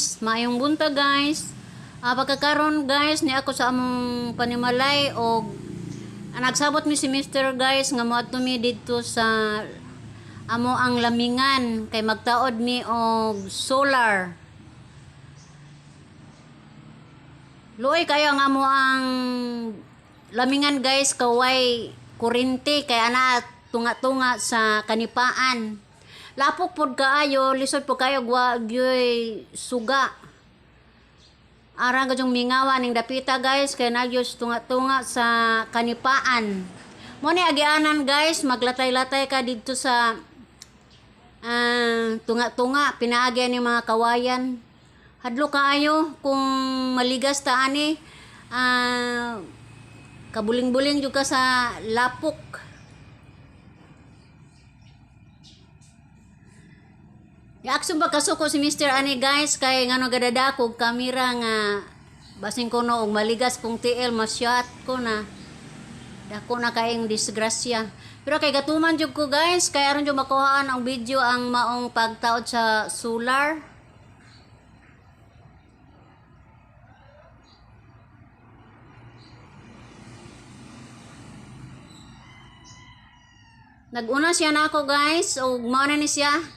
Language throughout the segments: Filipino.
guys, maayong bunta guys. Pagkakaroon guys ni ako sa among panimalay o nagsabot mi si Mr. guys nga moadto mi didto sa amo ang lamingan kay magtaod mi og solar. Luoy kayo nga mo ang lamingan guys kaway kurente kay ana tunga-tunga sa kanipaan. Lapok pod kaayo, lisod po kayo gyoy suga. Arang gajong mingawa ning dapita guys kay nagyos tunga-tunga sa kanipaan. Mo ni agianan guys, maglatay-latay ka didto sa tunga-tunga pinaagi ni mga kawayan. Hadlo kaayo kung maligas ta ani kabuling-buling jud ka sa lapok. Yaakso ba kasuko si Mr. Ani guys kay ngano gadada kog kamera nga basing kuno og maligas kong TL masyat ko na dako na kaayong disgrasya. Pero kay gatuman jud ko guys kay aron jud makuhaan ang video ang maong pagtaod sa solar. Naguna siya na ako guys ug mao na ni siya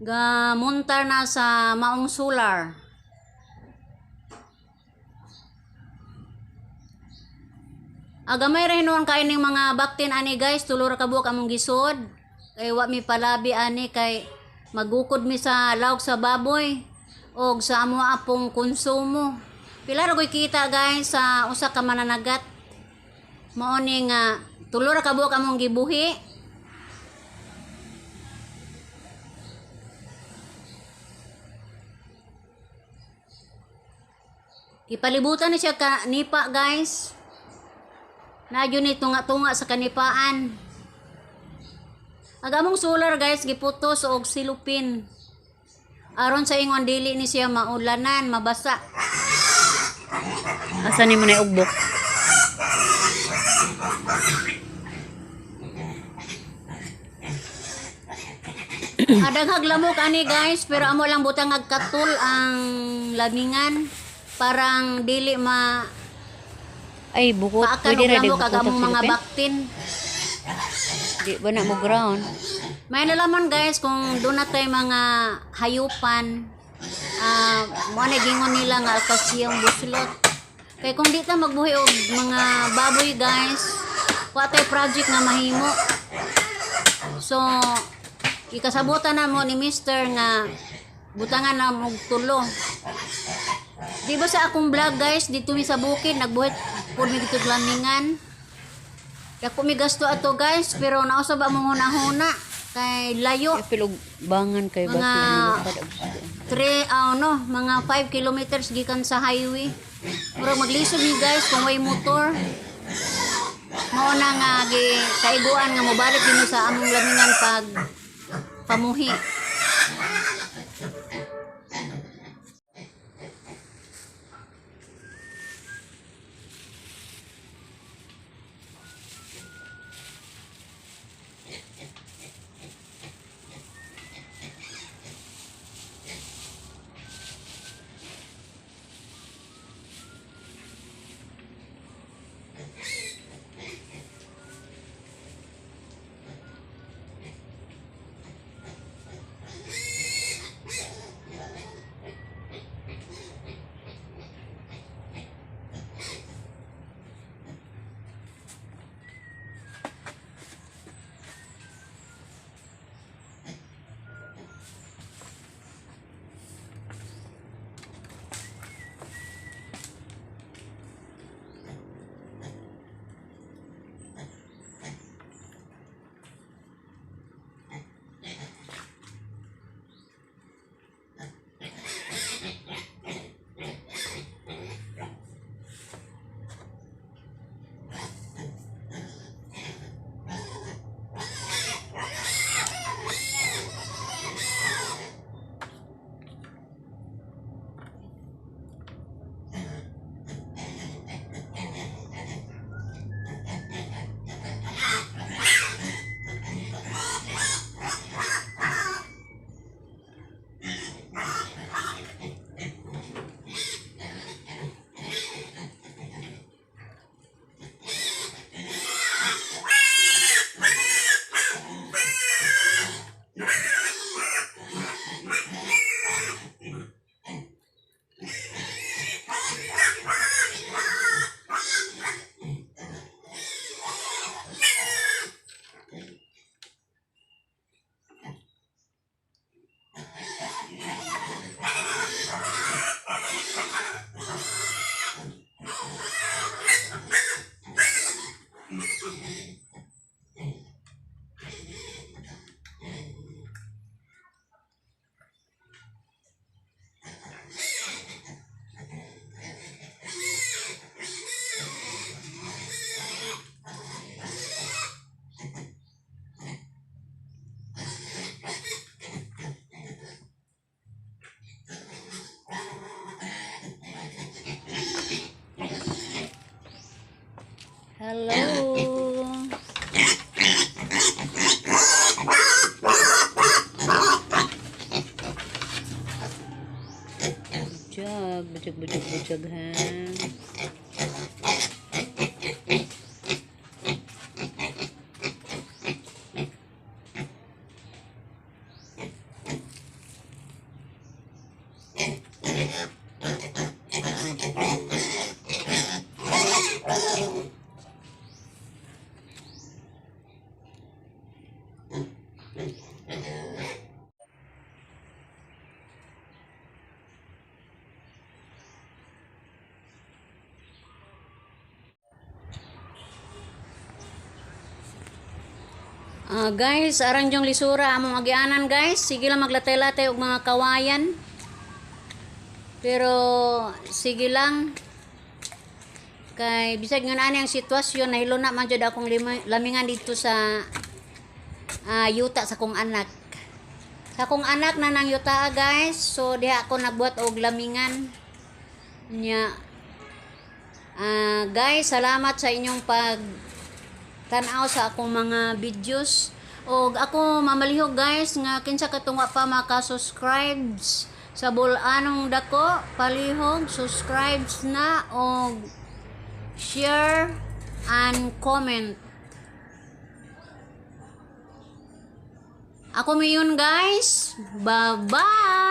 gamuntar na sa maong solar. Agamay ra hinuon kay ning mga baktin ani guys, tulo ra ka buok among gisod. Kay wa mi palabi ani kay magukod mi sa lawg sa baboy og sa amo apong konsumo. Pila ra koy kita guys sa usa ka mananagat. Mao ni nga tulo ra ka buok among gibuhi. Ipalibutan ni siya ka nipa guys. Nadyo ni tunga-tunga sa kanipaan. Agamong solar guys giputos og silupin. Aron sa ingon dili ni siya maulanan, mabasa. Asa ni mo na ugbok? Adaghag lamok ani guys pero amo lang butang agkatul ang lamingan. Parang dili ma Ay, bukot. paakan Pwede og ra di lamok bukot kag among ang mga silupin? baktin. Di ba na mo ground? May nalaman guys kung doon na tayo mga hayupan. Mo na gingon nila nga alkasiyang buslot. Kay kung di ta magbuhi og mga baboy guys, wa tay project nga mahimo. So ikasabutan na mo ni Mr. nga butangan na mo tulo. Di ba sa akong vlog guys, dito mi sa bukid nagbuhat pud mi dito lamingan. Dako mi gasto ato guys, pero nausa ba mo huna-huna kay layo. Pilog bangan kay Mga bakit mga 5 kilometers gikan sa highway. Murag maglisod mi guys kung way motor. Mao na nga kaiguan nga mobalik din sa among lamingan pag pamuhi. Hello. Bujag, bujag, bujag, bujag, ha. Guys, arang jong lisura among agianan guys. Sige lang maglatay-latay og mga kawayan. Pero sige lang. Kay bisag ngon ani ang sitwasyon nahilo na man jud akong lamingan dito sa yuta sa kong anak. Sa kong anak na nang yuta guys. So diha ako nagbuhat og lamingan. Nya guys, salamat sa inyong pag tanaw sa akong mga videos. Og ako mamalihog guys nga kinsa katong wa pa maka-subscribes sa bulanong dako, palihog subscribes na og share and comment. Ako mayon guys. Bye-bye.